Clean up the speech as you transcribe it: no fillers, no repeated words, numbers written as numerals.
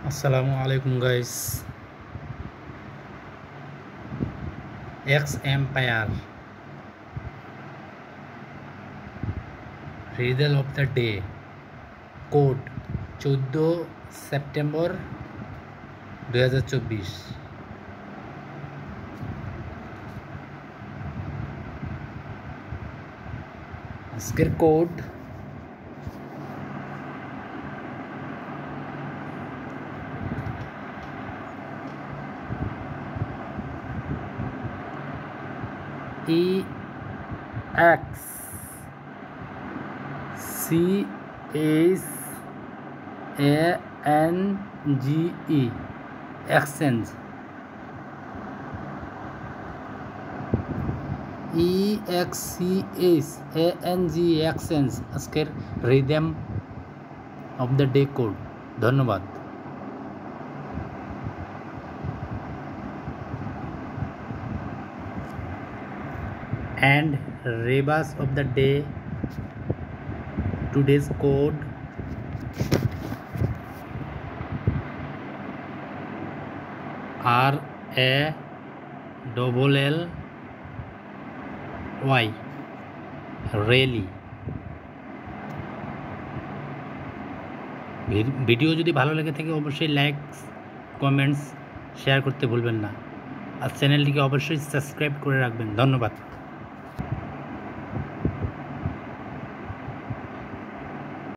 আসসালামু আলাইকুম guys. X empire riddle of the day code 14 September 2024। আজকের কোড EXCHANGE এক্সচেঞ্জ এক্সচেঞ্জ আজকের rhythm of the day code. ধন্যবাদ। And rebus of the day, today's code RALLY rally. Video যদি ভালো লেগে থাকে অবশ্যই লাইক, কমেন্টস, শেয়ার করতে ভুলবেন না। আর চ্যানেলটিকে অবশ্যই সাবস্ক্রাইব করে রাখবেন। ধন্যবাদ।